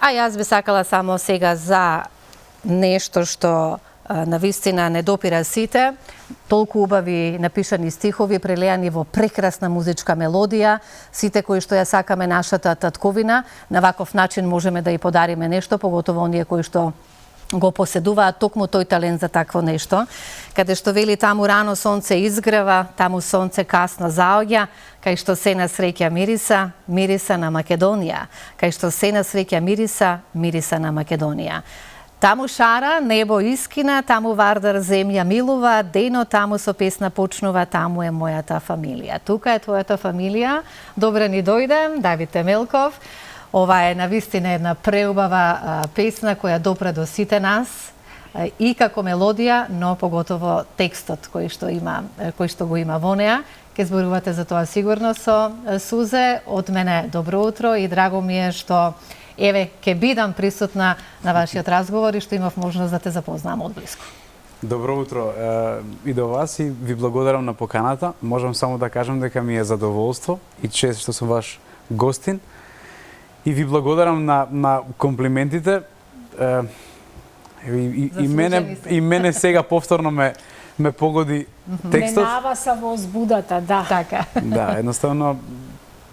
А јас би сакала само сега за нешто што навистина не допира сите, толку убави напишани стихови, прелеани во прекрасна музичка мелодија, сите кои што ја сакаме нашата татковина, на ваков начин можеме да ја подариме нешто, поготово оние кои што го поседуваат токму тој талент за такво нешто, каде што вели таму рано сонце изгрева, таму сонце касно заоѓа, кај што се на среќа мириса, мириса на Македонија, кај што се на среќа мириса, мириса на Македонија. Таму шара, небо искина, таму Вардар земја милува, дено таму со песна почнува, таму е мојата фамилија. Тука е твојата фамилија. Добре ни дојде, Давид Темелков. Ова е навистина една преубава песна која допре до сите нас и како мелодија, но поготово текстот кој што го има во неа. Ке зборувате за тоа сигурно со Сузе. Од мене добро утро и драго ми е што еве ке бидам присутна на вашиот разговор и што имав можност да те запознам одблиску. Добро утро и до вас и ви благодарам на поканата. Можам само да кажам дека ми е задоволство и чест што сум ваш гостин. И ви благодарам на комплиментите. И мене сега повторно ме погоди текстот. Менава са во збудата, да. Така. Да, едноставно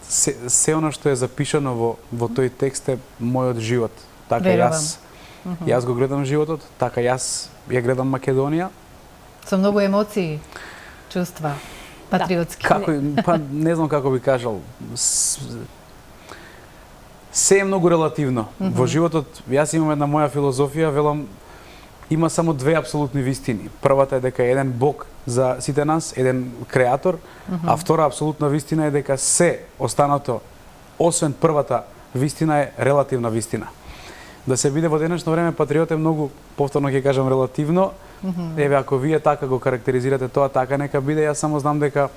се она што е запишано во тој текст е мојот живот. Така јас го гледам животот, така јас ја гледам Македонија. Со многу емоции, чувства, патриотски. Па не знам како би кажал. Се е многу релативно. Во животот, јас имам една моја филозофија, велам, има само две апсолутни вистини. Првата е дека е еден Бог за сите нас, еден креатор, а втора апсолутна вистина е дека се останато, освен првата вистина, е релативна вистина. Да се биде во денешно време патриот е многу, повторно ќе кажам, релативно. Еве, ако вие така го карактеризирате тоа, така нека биде. Јас само знам дека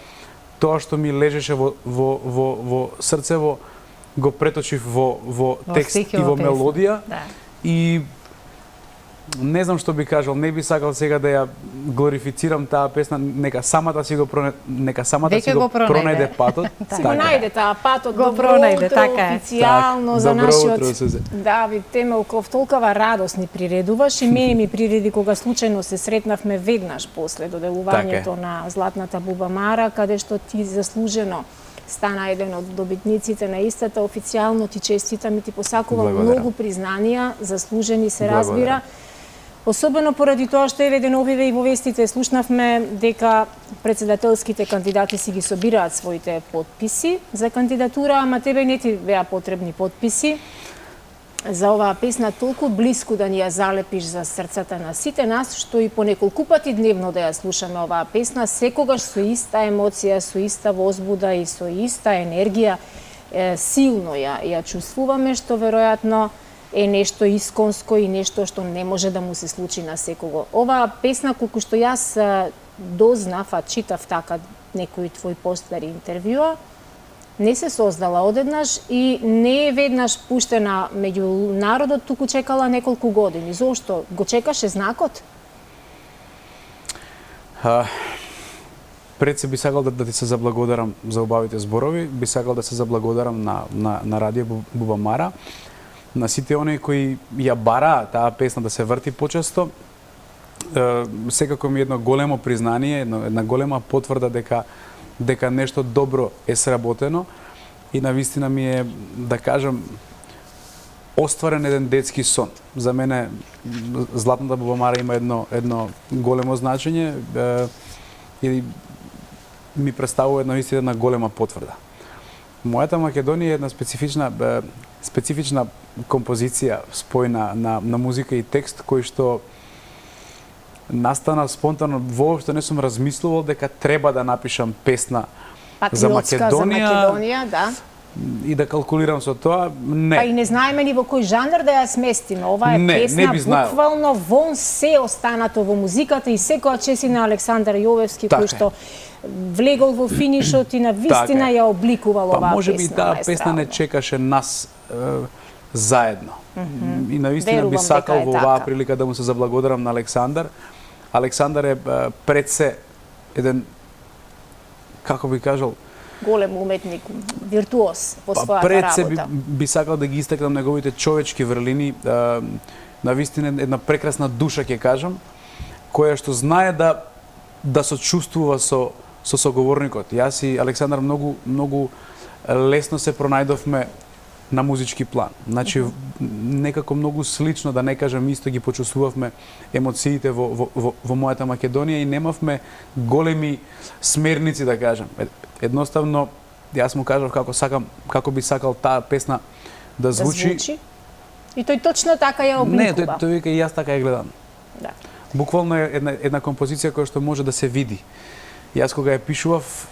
тоа што ми лежеше во срцево, го преточив во текст и во мелодија. И не знам што би кажал, не би сакал сега да ја глорифицирам таа песна, нека самата си го пронајде патот. Си го најде таа патот, го пронајде, така е. Официјално за нашиот Давид Темелков, толкова радост ни приредуваш и мене ми приреди кога случајно се сретнавме веднаш после доделувањето на Златната бубамара, каде што ти заслужено стана еден од добитниците на истата. Официјално ти честитам и ти посакувам многу признанија, заслужени се разбира. Особено поради тоа што еве деновиве и во вестите слушнавме дека председателските кандидати си ги собираат своите потписи за кандидатура, ама тебе не ти беа потребни потписи за оваа песна толку блиску да ни ја залепиш за срцата на сите нас, што и по неколку пати дневно да ја слушаме оваа песна, секогаш со иста емоција, со иста возбуда и со иста енергија, силно ја чувствуваме, што веројатно е нешто исконско и нешто што не може да му се случи на секого. Оваа песна, колку што јас дознав, а читав така некои твои постари интервјуа, не се создала одеднаш и не е веднаш пуштена меѓу народот, туку чекала неколку години. Зошто? Го чекаше знакот? Пред се би сакал да ти се заблагодарам за убавите зборови, би сакал да се заблагодарам на Радио Бубамара, на сите оние кои ја бараа таа песна да се врти почесто. Секако ми едно големо признание, една голема потврда дека нешто добро е сработено и навистина ми е, да кажам, остварен еден детски сон. За мене Златната бубамара има едно големо значење и ми представува една голема потврда. Мојата Македонија е една специфична композиција спојна на музика и текст кој што настана спонтано. Воопшто не сум размислувал дека треба да напишам песна за Македонија, да. И да калкулирам со тоа, не. Па и не знаеме ни во кој жанр да ја сместиме. Ова е песна буквално вон се останато во музиката и секоја чеси на Александар Јовевски, кој што влегол во финишот и на вистина ја обликувал оваа песна. Па може би таа песна не чекаше нас заедно. И навистина би сакал во оваа прилика да му се заблагодарам на Александар. Александар е пред се еден, како би кажал, голем уметник, виртуоз во својата Пред се работа. би сакал да ги истакнам неговите човечки врлини, навистина една прекрасна душа ќе кажам, која што знае да сочувствува со соговорникот. Јас и Александар многу лесно се пронајдовме на музички план. Значи некако многу слично, да не кажам исто, ги почувствувавме емоциите во мојата Македонија и немавме големи смерници, да кажам. Едноставно јас му кажав како би сакал таа песна да звучи. И тој точно така ја обликува. Не, тој вика и јас така ја гледам. Да. Буквално е една композиција која што може да се види. Јас кога ја пишував,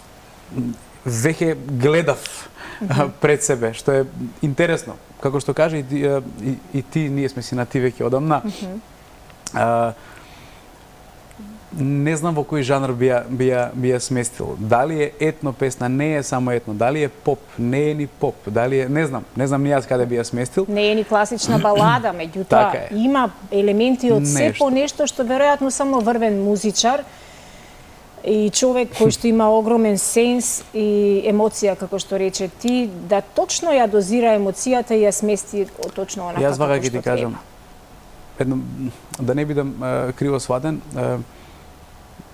веќе гледав пред себе, што е интересно. Како што кажа и ти, ние сме си на ти веќе одамна. Не знам во кој жанр би ја сместил. Дали е етно песна, не е само етно, дали е поп, не е ни поп, дали е, не знам ни јас каде би ја сместил. Не е ни класична балада, меѓутоа има елементи од се по нешто што веројатно само врвен музичар и човек кој што има огромен сенс и емоција, како што рече ти, да точно ја дозира емоцијата и ја смести точно онака како што треба. Јас вака ќе ти кажам, да не бидам криво сватен,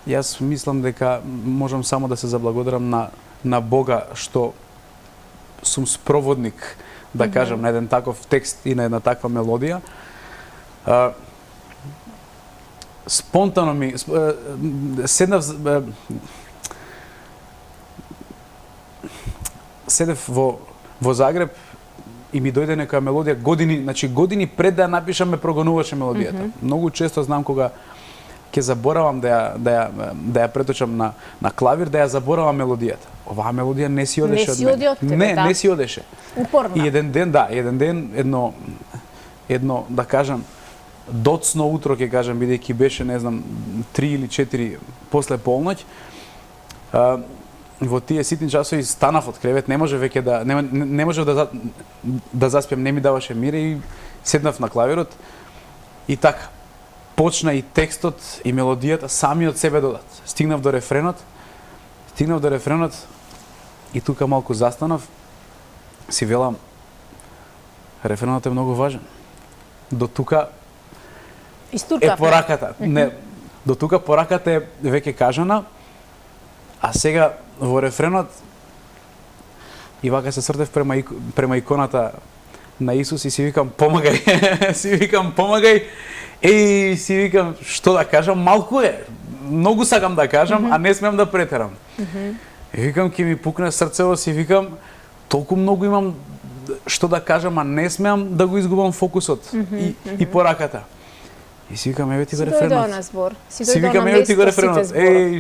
јас мислам дека можам само да се заблагодарам на Бога што сум спроводник, да кажам, на еден таков текст и на една таква мелодија. Спонтано ми седев во Загреб и ми дојде некоја мелодија години пред да ја напишам ме прогонуваше мелодијата. Многу често знам кога ќе заборавам да ја преточам на клавир, да ја заборавам мелодијата. Оваа мелодија не си одеше од мене. Не си одеше. Упорно. И еден ден едно да кажам доцно утро, ќе кажам, бидејќи беше, не знам, 3 или 4 после полноќ, во тие ситни часови станав од кревет, не можев да заспиам, не ми даваше мир и седнав на клавирот и така почна и текстот и мелодијата сами од себе додат. Стигнав до рефренот и тука малку застанав, си велам, рефренот е многу важен. До тука е пораката. Не, до тука пораката е веќе кажана, а сега во рефренот и вака се срдев према иконата на Исус и си викам помагај, и си викам што да кажам, малку е, многу сакам да кажам, а не смеам да претерам. И викам ќе ми пукне срцево, си викам толку многу имам што да кажам, а не смеам да го изгубам фокусот и пораката. И си викам, еве ти го рефренот. Си дојдоа на збор. Си викам, еве ти го рефренот.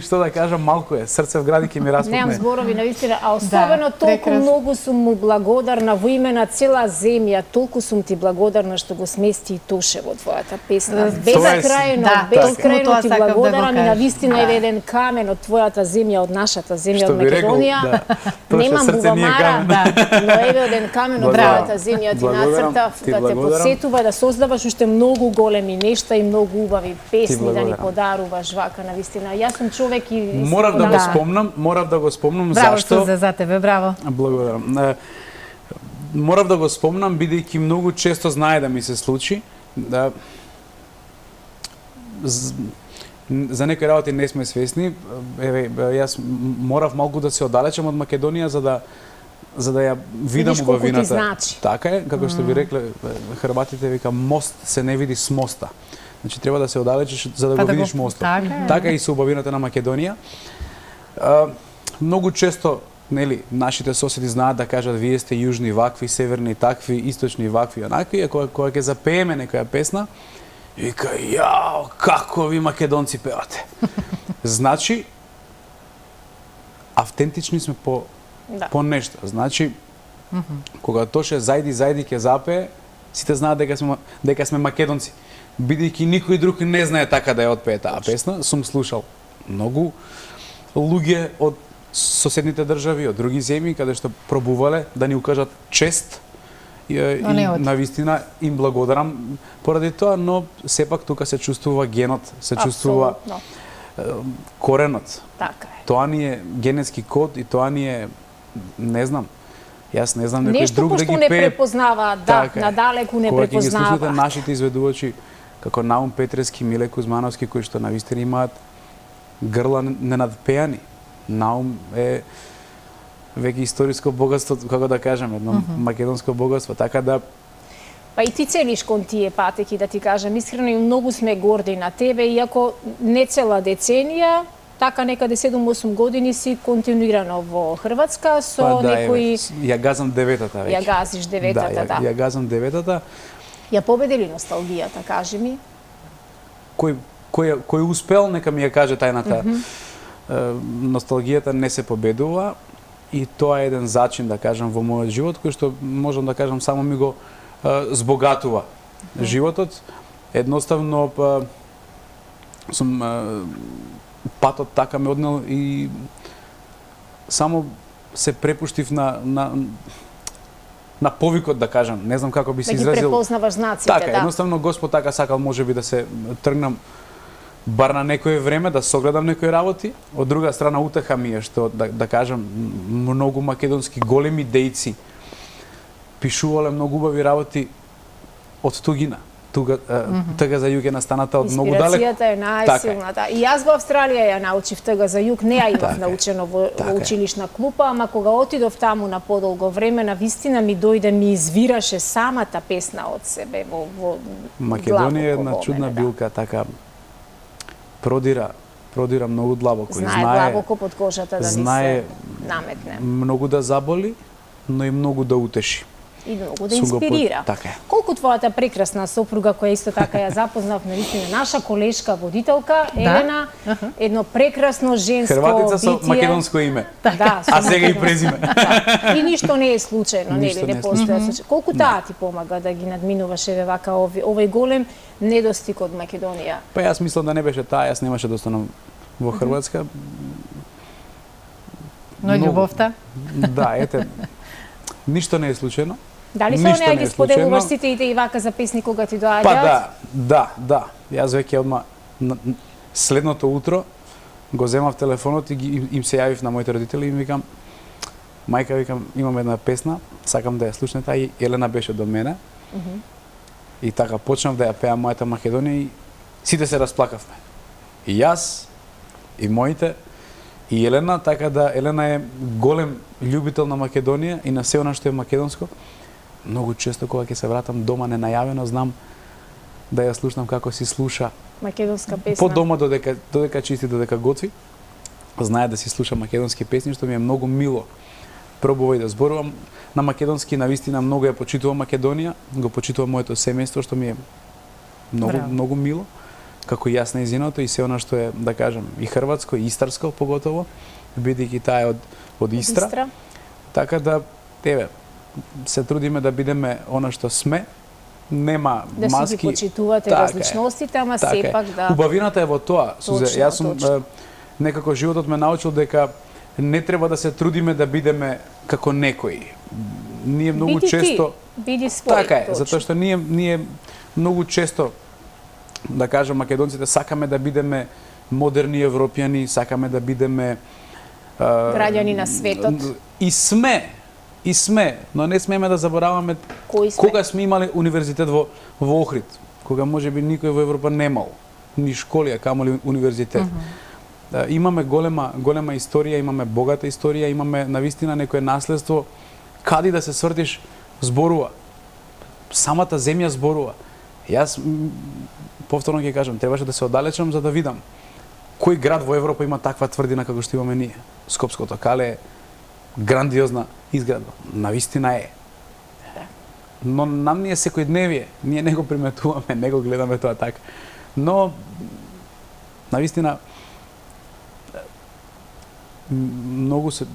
Што да кажам, малку е. Срце вгради ќе ми распукне. Немам зборови, навистина, а особено толку многу сум му благодарна во име на цела земја, толку сум ти благодарна што го смести и Тоше во твојата песна. Безкрајно ти благодарам и навистина е еден камен од твојата земја, од нашата земја, од Македонија. Немам бубамара, но еве еден камен од твојата земја ти нацртав, да те подсетува да создаваш уште многу големи нешта и многу убави песни да ни подаруваш вака, навистина. Јас сум човек и морав да го спомнам зашто. Браво за тебе, браво. Благодарам. Морав да го спомнам бидејќи многу често знае да ми се случи да за некои работи не сме свесни. Еве јас морав малку да се оддалечам од Македонија за да ја видам убавината. Значи. Така е, како што ви рекле хрватите, вика мост се не види с моста. Значи треба да се оддалечиш за да го видиш мостот. Така и со убавината на Македонија. Многу често, нели, нашите соседи знаат да кажат вие сте јужни вакви, северни такви, источни вакви, онакви, а кога ќе запееме некоја песна, вика, јао, како ви македонци певате. Значи автентични сме по нешто. Значи, кога Тоше зајди ќе запее, сите знаат дека сме македонци. Бидејќи никој друг не знае така да ја отпее таа песна, сум слушал многу луѓе од соседните држави, од други земји, каде што пробувале да ни укажат чест и навистина им благодарам поради тоа, но сепак тука се чувствува генот, се чувствува коренот. Така е. Тоа ни е генетски код и тоа ни е не знам. Јас не знам некој Нешто друг да што ги не пее. препознава, да, надалеку не Кога ќе ги препознава. слушате нашите изведувачи, како Наум Петрески, Миле Кузмановски, кои што навистина имаат грла ненадпеани. Наум е веќе историско богатство, како да кажем, едно македонско богатство, така да Па и ти целиш кон тие патеки, да ти кажам, искрено и многу сме горди на тебе, иако не цела деценија, така некаде 7-8 години си континуирано во Хрватска со некои... Ја газам деветата веќе. Ја газиш деветата, да. Ја газам деветата. Ја победи ли носталгијата, кажи ми? Кој успел, нека ми ја каже тајната. Носталгијата не се победува и тоа е еден зачин, да кажам, во мојот живот, кој што можам да кажам само ми го збогатува животот. Едноставно сум патот така ме однел и само се препуштив на повикот, да кажам. Не знам како би се изразил. Да ги препознаваш знаците, така, да. едноставно Господ така сакал можеби да се тргнам бар на некое време, да согледам некои работи. Од друга страна утеха ми е што, да кажам, многу македонски големи дејци пишувале многу убави работи од тугина. Тага за југ е настаната од многу далеко. Инспирацијата е најсилната. И јас во Австралија ја научив тага за југ, не ја имав научено во училишна клупа, ама кога отидов таму на подолго време, на вистина ми дојде, ми извираше самата песна од себе во Македонија е една чудна билка, така продира многу длабоко. Знае длабоко под кожата да ни се наметне. Многу да заболи, но и многу да утеши. И многу да инспирира. Така е. Колку твојата прекрасна сопруга, која исто така ја запознав, навистина наша колешка водителка, Елена, едно прекрасно женско Хрватица со битие. Македонско име. Да, а сега и презиме. И ништо не е случајно, нели, не постоја случај. Колку таа ти помага да ги надминуваш еве вака овој голем недостиг од Македонија? Па јас мислам да не беше таа, јас немаше да останам во Хрватска. Но љубовта? Да, ете. Ништо не е случајно. Дали се онеја ги споделуваш сите и вака за песни кога ти доаѓаат? Па да. Јас веќе одма следното утро го земав телефонот и им се јавив на моите родители и им викам, мајка, викам, имам една песна, сакам да ја слушнете, и Елена беше до мене. И така почнав да ја пеам мојата Македонија и сите се расплакавме. И јас, и моите, и Елена, така да Елена е голем љубител на Македонија и на се она што е македонско. Многу често кога ќе се вратам дома ненајавено, знам да ја слушнам како си слуша македонска песна. По дома додека чисти, додека готви, знае да си слуша македонски песни, што ми е многу мило. Пробува и да зборувам на македонски, навистина многу ја почитувам Македонија, го почитувам моето семејство што ми е многу мило, како и јас нејзиното и се она што е, да кажам, и хрватско, и истарско поготово, бидејќи таа е од Истра. Така да, се трудиме да бидеме она што сме, нема да маски. Да си ги почитувате различностите, ама сепак да... Убавината е во тоа, Сузе. Јас сум некако животот ме научил дека не треба да се трудиме да бидеме како некои. Ние многу често... Биди свој. Така е, затоа што ние многу често, да кажам, македонците сакаме да бидеме модерни европјани, сакаме да бидеме граѓани на светот. И сме, но не смееме да забораваме кога сме имале универзитет во Охрид, кога можеби никој во Европа немал ни школи, камоли универзитет. Имаме голема историја, имаме богата историја, имаме навистина некое наследство. Кади да се свртиш, зборува. Самата земја зборува. Јас повторно ќе кажам, требаше да се оддалечам за да видам кој град во Европа има таква тврдина како што имаме ние. Скопското кале е грандиозна изградба. Навистина е. Но нам ни е секојдневие. Ние не го приметуваме, не го гледаме тоа така. Но навистина многу се,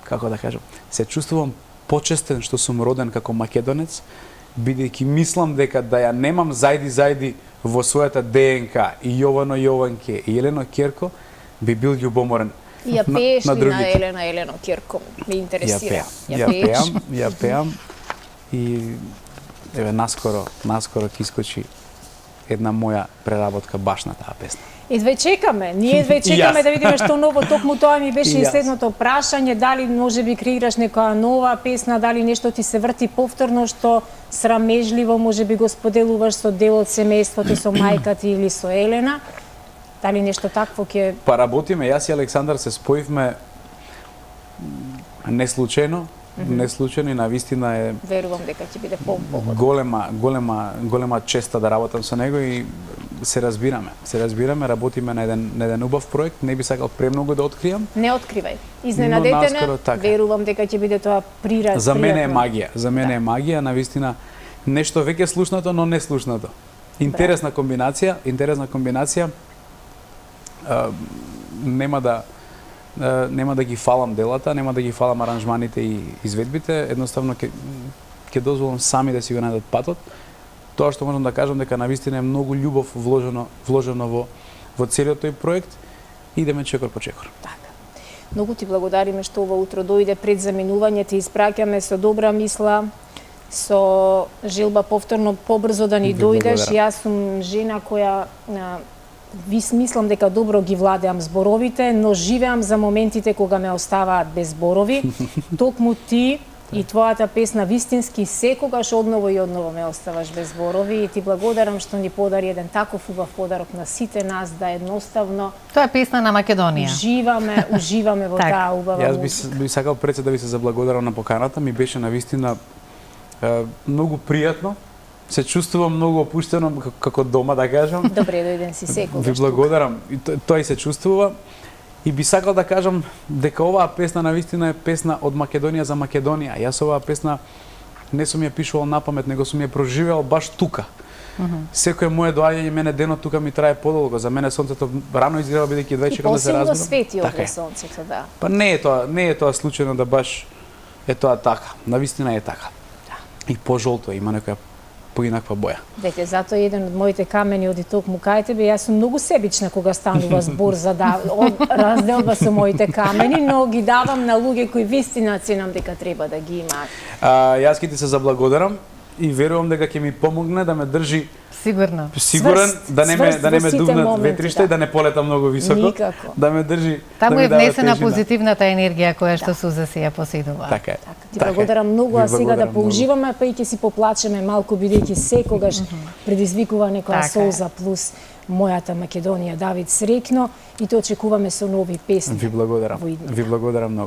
како да кажам, се чувствувам почестен што сум роден како македонец, бидејќи мислам дека да ја немам зајди во својата ДНК и Јовано Јованке и Елено Керко, би бил љубоморен. Ја пееш ли на Елено Керко? Ме интересира. Ја пеам и еве наскоро ќе искочи една моја преработка баш на таа песна. Едве чекаме, ние едве чекаме да видиме што ново, токму тоа ми беше и следното прашање, дали можеби креираш некоја нова песна, дали нешто ти се врти повторно што срамежливо можеби го споделуваш со дел од семејството, со мајка ти или со Елена. Дали нешто такво ќе... Па работиме, јас и Александар се споивме не случајно и навистина е... Верувам дека ќе биде по-погодно. Голема честа да работам со него и се разбираме, работиме на еден убав проект, не би сакал премногу да откријам. Не откривај. Изненадете ме, верувам дека ќе биде тоа пријатно. За мене е магија, навистина нешто веќе слушнато, но не слушнато. Интересна комбинација. Нема да ги фалам делата, нема да ги фалам аранжманите и изведбите, едноставно ќе дозволам сами да си го најдат патот. Тоа што можам да кажам дека навистина е многу љубов вложено во целиот тој проект и идеме чекор по чекор. Така. Многу ти благодариме што ова утро дојде пред заминување, ти испраќаме со добра мисла, со желба повторно побрзо да ни дојдеш. Јас сум жена која мислам дека добро ги владеам зборовите, но живеам за моментите кога ме оставаат без зборови. Токму ти и твојата песна вистински секогаш одново и одново ме оставаш без зборови и ти благодарам што ни подари еден таков убав подарок на сите нас, да едноставно Тоа е песна на Македонија. Уживаме во таа убава музика. Јас би сакал пред се да ви се заблагодарам на поканата, ми беше навистина многу пријатно. Се чувствувам многу опуштено како дома, да кажам. Добре дојден си секогаш. Ви благодарам. И тоа и се чувствува. И би сакал да кажам дека оваа песна навистина е песна од Македонија за Македонија. Јас оваа песна не сум ја пишувал напамет, него сум ја проживеал баш тука. Секој мое доаѓање мене денот тука ми трае подолго. За мене сонцето рано изгрева бидејќи две чекам да се разберам. И посилно свети овде сонцето, да. Па не е тоа случајно да баш е тоа така. Навистина е така. И пожолто има некоја поинаква боја. Дете, затоа еден од моите камени оди токму кај тебе, јас сум многу себична кога станува збор за разделба со моите камени, но ги давам на луѓе кои вистина ценам дека треба да ги имаат. Јас ќе ти се заблагодарам и верувам дека ќе ми помогне да ме држи сигурен, да не ме дувнат ветришта и да не полетам многу високо. Никако. Да ме држи. Таму е внесена позитивната енергија која што Суза си ја поседува. Така е. Ти благодарам многу, а сега да поуживаме, па и ќе си поплачеме малку, бидејќи секогаш предизвикува некоја солза плюс мојата Македонија. Давид, среќно и те очекуваме со нови песни. Ви благодарам многу.